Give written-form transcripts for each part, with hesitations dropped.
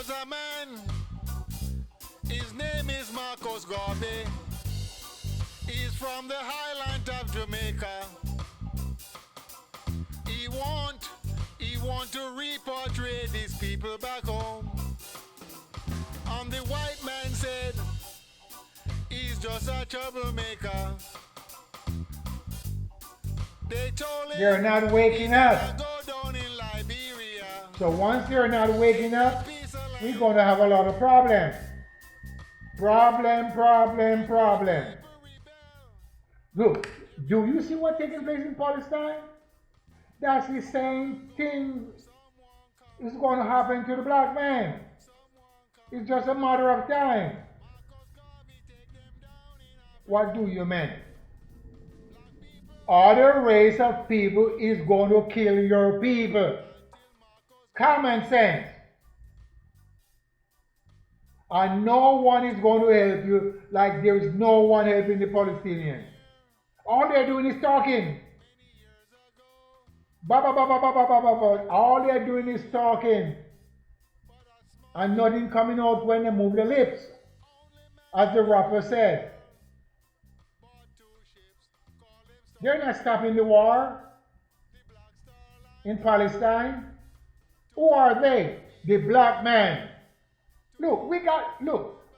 was a man, his name is Marcus Garvey. He's from the highland of Jamaica. He want, he want to repatriate these people back home. And the white man said, he's just a troublemaker. They told him They're not waking up. go down in Liberia. So once they're not waking up, we're going to have a lot of problems. Problem. Look, do you see what's taking place in Palestine? That's the same thing is going to happen to the black man. It's just a matter of time. What do you mean? Other race of people is going to kill your people. Common sense. And no one is going to help you like there is no one helping the Palestinians. All they're doing is talking. All they're doing is talking. And nothing coming out when they move their lips. As the rapper said. They're not stopping the war in Palestine. Who are they? The black man. Look,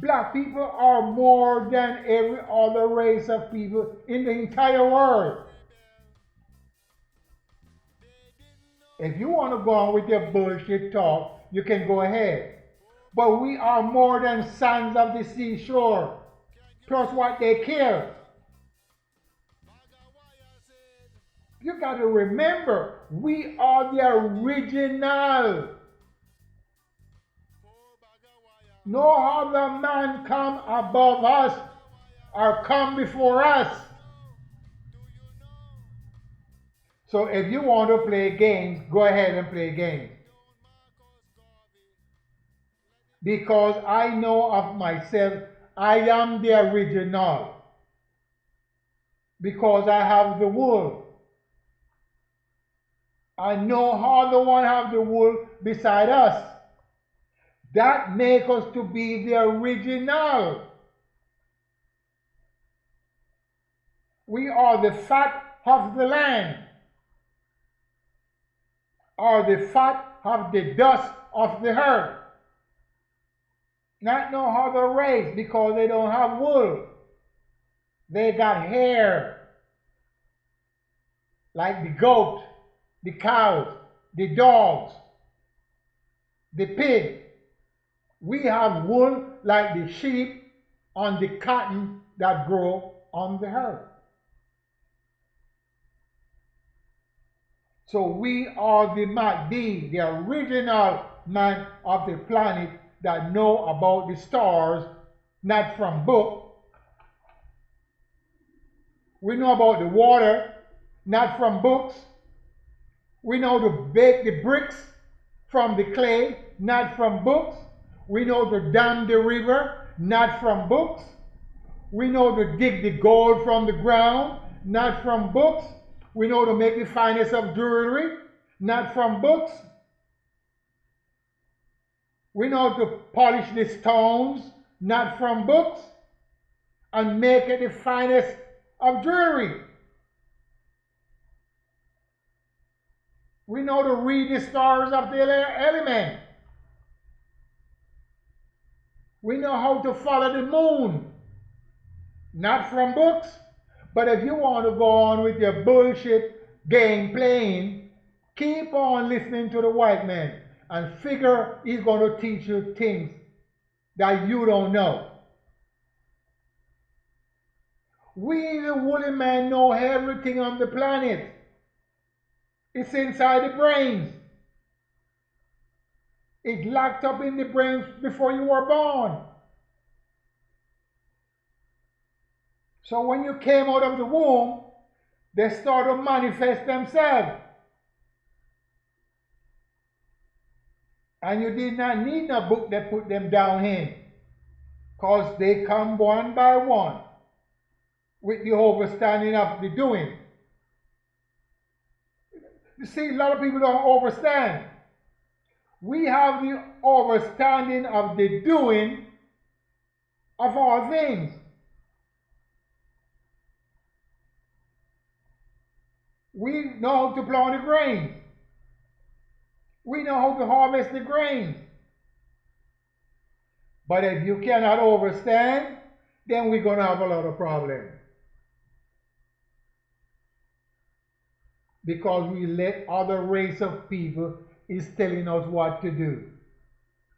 black people are more than every other race of people in the entire world. If you want to go on with your bullshit talk, you can go ahead. But we are more than sands of the seashore. Plus what they kill. You got to remember, we are the original. No other man come above us or come before us. So if you want to play games, go ahead and play games. Because I know of myself, I am the original. Because I have the wool. I know other one have the wool beside us. That makes us to be the original. We are the fat of the land. Or the fat of the dust of the earth. Not no other race because they don't have wool. They got hair. Like the goat, the cows, the dogs, the pig. We have wool like the sheep on the cotton that grow on the earth. So we are the Mahdi, the original man of the planet that know about the stars, not from book. We know about the water, not from books. We know to bake the bricks from the clay, not from books. We know to dam the river, not from books. We know to dig the gold from the ground, not from books. We know to make the finest of jewelry, not from books. We know to polish the stones, not from books, and make it the finest of jewelry. We know to read the stars of the element. We know how to follow the moon, not from books. But if you want to go on with your bullshit game playing, keep on listening to the white man and figure he's going to teach you things that you don't know. We, the woolly man, know everything on the planet. It's inside the brains. It's locked up in the brains before you were born. So when you came out of the womb, they start to manifest themselves. And you did not need a book that put them down in. Because they come one by one with the overstanding of the doing. You see, a lot of people don't overstand. We have the understanding of the doing of all things. We know how to plow the grains. We know how to harvest the grains. But if you cannot understand, then we're going to have a lot of problems. Because we let other race of people is telling us what to do.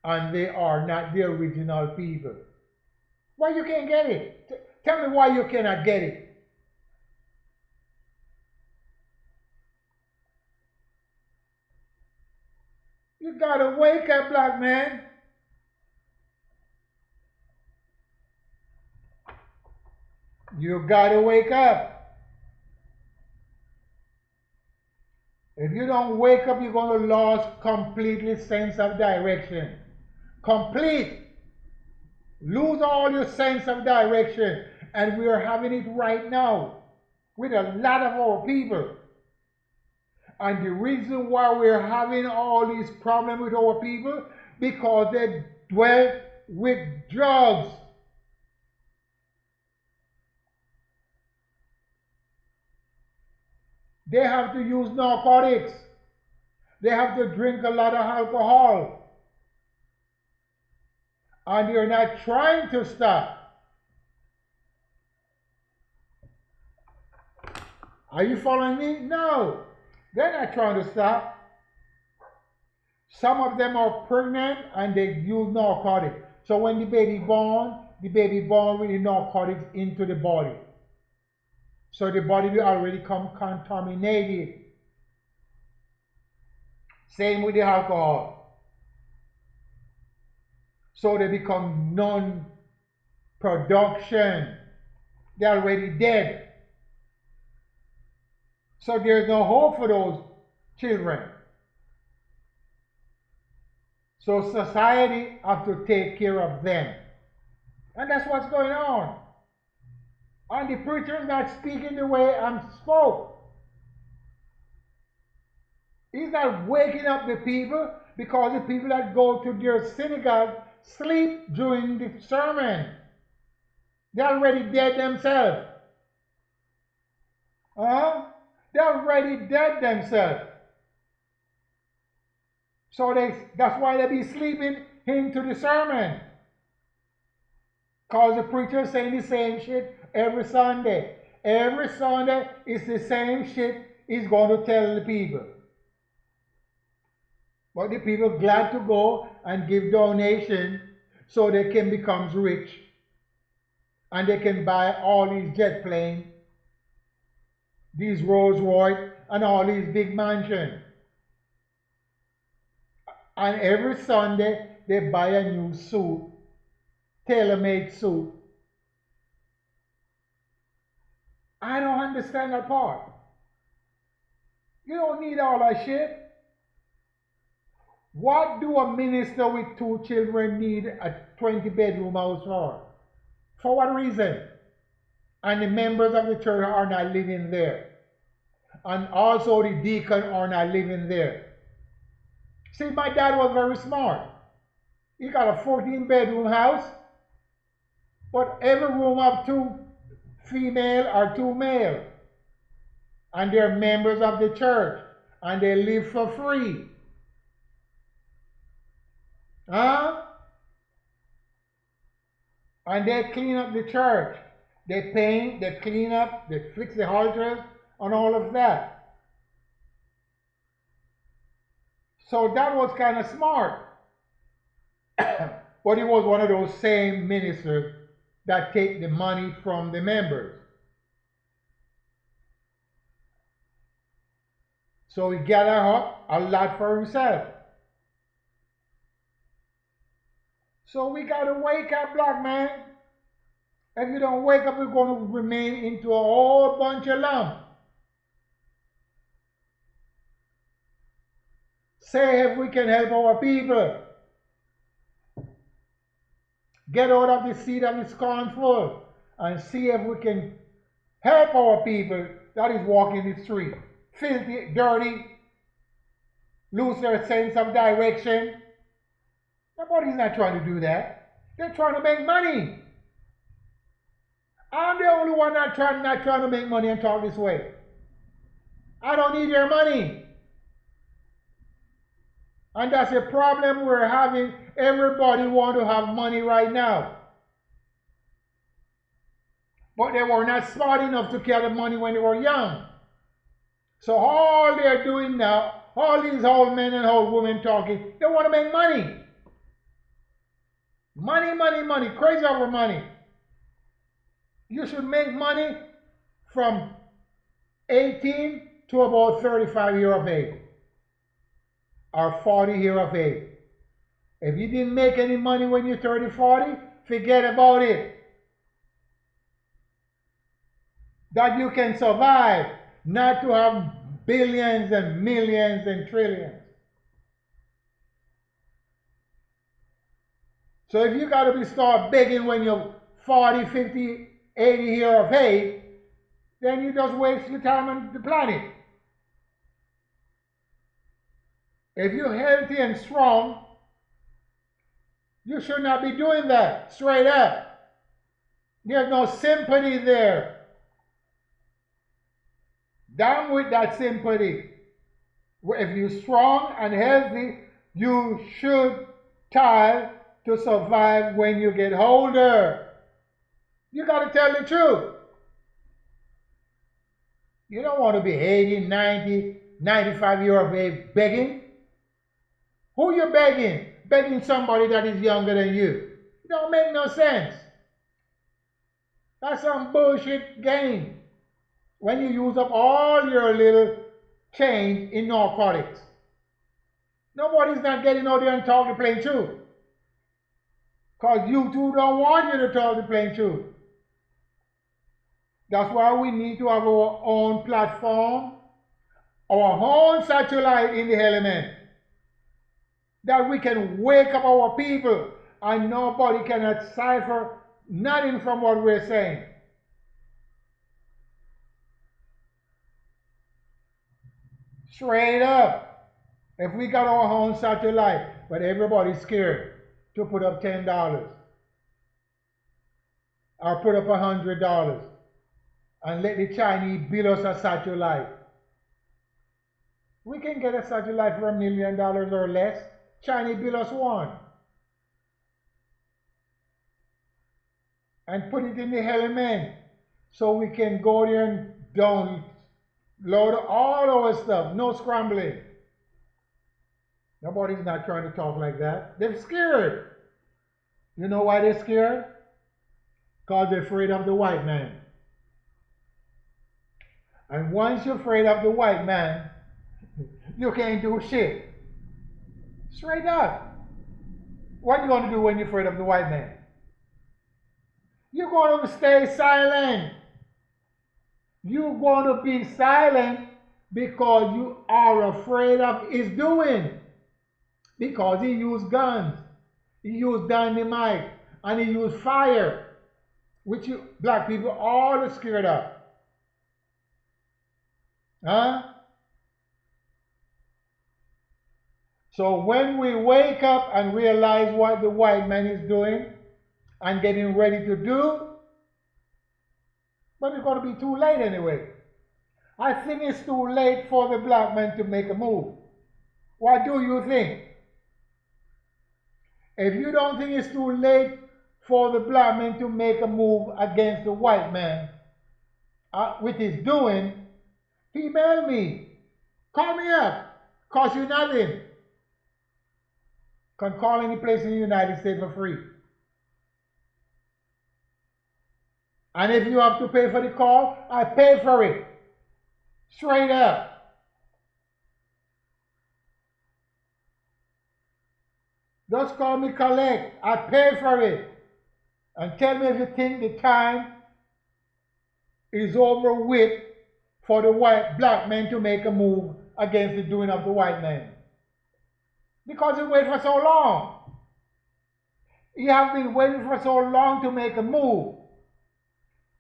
And they are not the original people. Why you can't get it? Tell me why you cannot get it. You gotta wake up, black man. You gotta wake up. If you don't wake up, you're gonna lose completely sense of direction. Complete. Lose all your sense of direction. And we are having it right now with a lot of our people. And the reason why we're having all these problems with our people, because they dwell with drugs. They have to use narcotics. They have to drink a lot of alcohol. And they're not trying to stop. Are you following me? No. They're not trying to stop. Some of them are pregnant and they use narcotics. So when the baby born with the narcotics into the body. So the body will already come contaminated. Same with the alcohol. So they become non-production. They're already dead. So there's no hope for those children. So society have to take care of them. And that's what's going on. And the preacher is not speaking the way I'm spoke. He's not waking up the people, because the people that go to their synagogue sleep during the sermon. They're already dead themselves. They're already dead themselves. So that's why they be sleeping into the sermon. Because the preacher is saying the same shit every Sunday. Every Sunday is the same shit he's going to tell the people. But the people glad to go and give donation so they can become rich. And they can buy all these jet planes, these Rolls Royce, and all these big mansions. And every Sunday they buy a new suit, tailor-made suit. I don't understand that part. You don't need all that shit. What do a minister with 2 children need a 20-bedroom house for? For what reason? And the members of the church are not living there. And also the deacon are not living there. See, my dad was very smart. He got a 14-bedroom house, but every room have 2 female or 2 male. And they're members of the church. And they live for free. And they clean up the church. They paint, they clean up, they fix the altars, and all of that. So that was kind of smart. But he was one of those same ministers that take the money from the members. So he gathered up a lot for himself. So we got to wake up, black man. If you don't wake up, we're going to remain into a whole bunch of lump. Say if we can help our people. Get out of the seat of the scornful and see if we can help our people that is walking the street. Filthy, dirty, lose their sense of direction. Nobody's not trying to do that. They're trying to make money. I'm the only one not trying to make money and talk this way. I don't need your money. And that's a problem we're having. Everybody want to have money right now. But they were not smart enough to get the money when they were young. So all they're doing now, all these old men and old women talking, they want to make money. Money, money, money, crazy over money. You should make money from 18 to about 35 years of age or 40 years of age. If you didn't make any money when you're 30, 40, forget about it. That you can survive, not to have billions and millions and trillions. So if you got to start begging when you're 40, 50, 80 years of age, then you just waste your time on the planet. If you're healthy and strong, you should not be doing that, straight up. There's no sympathy there. Down with that sympathy. If you're strong and healthy, you should try to survive when you get older. You got to tell the truth. You don't want to be 80, 90, 95 years of age begging. Who you begging? Begging somebody that is younger than you. It don't make no sense. That's some bullshit game. When you use up all your little change in narcotics. Nobody's not getting out there and talk the plain truth. Because you two don't want you to talk the plain truth. That's why we need to have our own platform, our own satellite in the element. That we can wake up our people and nobody can decipher nothing from what we're saying. Straight up. If we got our own satellite, but everybody's scared to put up $10 or put up $100 and let the Chinese build us a satellite. We can get a satellite for $1 million or less. Chinese build us one. And put it in the element so we can go there and download all our stuff. No scrambling. Nobody's not trying to talk like that. They're scared. You know why they're scared? Because they're afraid of the white man. And once you're afraid of the white man, you can't do shit. Straight up. What are you going to do when you're afraid of the white man? You're going to stay silent. You're going to be silent because you are afraid of his doing. Because he used guns, he used dynamite, and he used fire, which you black people all are scared of. Huh? So when we wake up and realize what the white man is doing and getting ready to do, but it's going to be too late anyway. I think it's too late for the black man to make a move. What do you think? If you don't think it's too late for the black man to make a move against the white man with his doing, email me. Call me up. Cost you nothing. Can call any place in the United States for free. And if you have to pay for the call, I pay for it. Straight up. Just call me collect. I pay for it. And tell me if you think the time is over with for the black man to make a move against the doing of the white man. Because he waited for so long. He have been waiting for so long to make a move.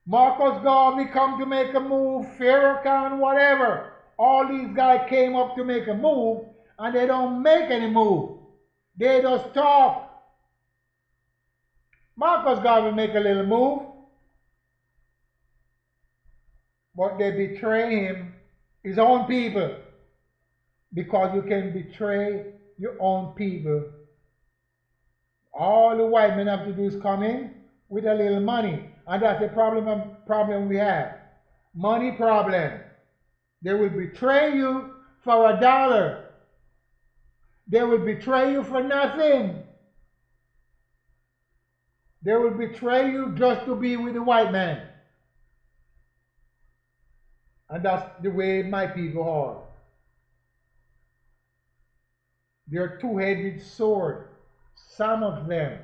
Marcus Garvey come to make a move, Farrakhan, whatever. All these guys came up to make a move, and they don't make any move. They just talk. Marcus Garvey make a little move, but they betray him, his own people, because you can betray your own people. All the white men have to do is come in with a little money, and that's the problem we have. Money problem. They will betray you for $1. They will betray you for nothing. They will betray you just to be with the white man. And that's the way my people are. They're two-headed sword, some of them.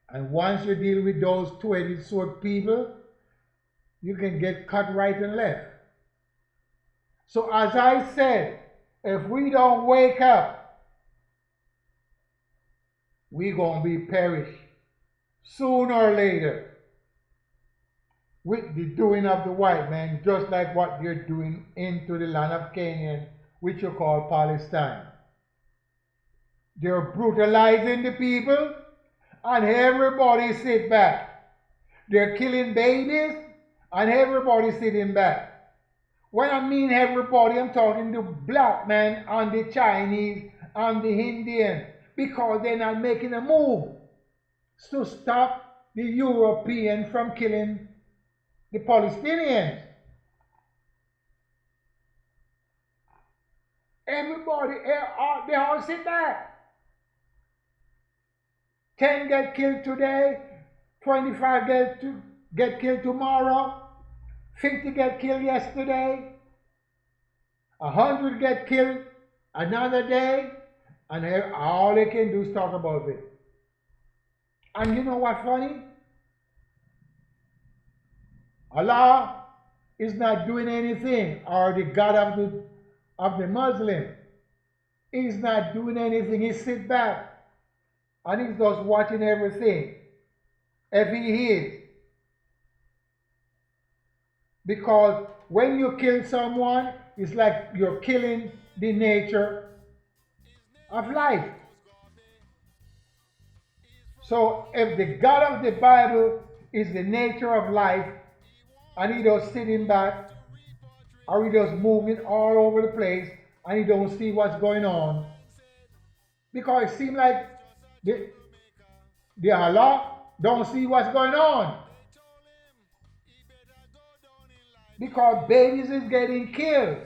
And once you deal with those two-headed sword people, you can get cut right and left. So as I said, if we don't wake up, we're going to be perished sooner or later with the doing of the white man, just like what they're doing into the land of Canaan, which you call Palestine. They're brutalizing the people, and everybody sit back. They're killing babies, and everybody sitting back. When I mean everybody, I'm talking the black man and the Chinese and the Indian, because they're not making a move to stop the European from killing the Palestinians. Everybody, they all sit back. 10 get killed today, 25 get killed tomorrow, 50 get killed yesterday, 100 get killed another day, and all they can do is talk about it. And you know what's funny? Allah is not doing anything, or the God of the Muslim is not doing anything. He sits back and he's just watching everything. If he is. Because when you kill someone, it's like you're killing the nature of life. So if the God of the Bible is the nature of life, and he just sitting back, or he just moving all over the place, and he don't see what's going on, because it seems like the Allah don't see what's going on. Because babies is getting killed.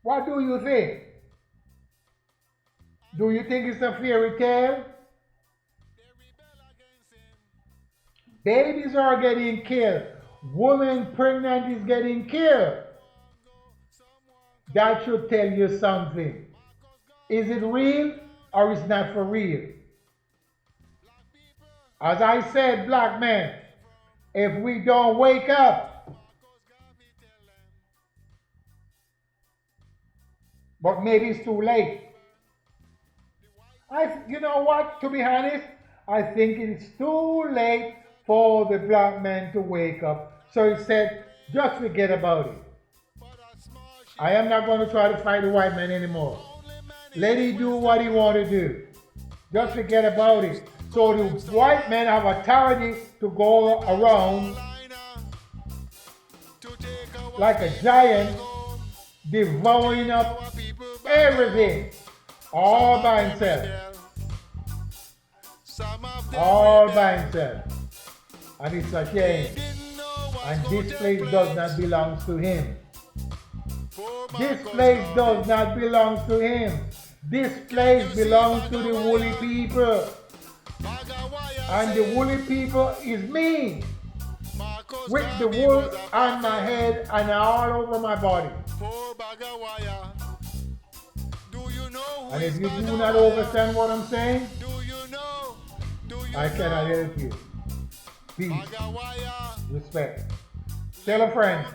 What do you think? Do you think it's a fairy tale? Babies are getting killed. Women pregnant is getting killed. That should tell you something. Is it real or is not for real? As I said, black men, if we don't wake up, but maybe it's too late. You know what, to be honest, I think it's too late for the black man to wake up. So he said, just forget about it. I am not going to try to fight the white man anymore. Let him do what he want to do. Just forget about it. So the white men have authority to go around like a giant, devouring up everything, all by himself. All by himself. And it's a shame. And this place does not belong to him. This place does not belong to him. This place belongs to the woolly people. And the woolly people is me, with the wool on my head and all over my body. And if you do not understand what I'm saying, I cannot help you. Peace, respect. Tell a friend.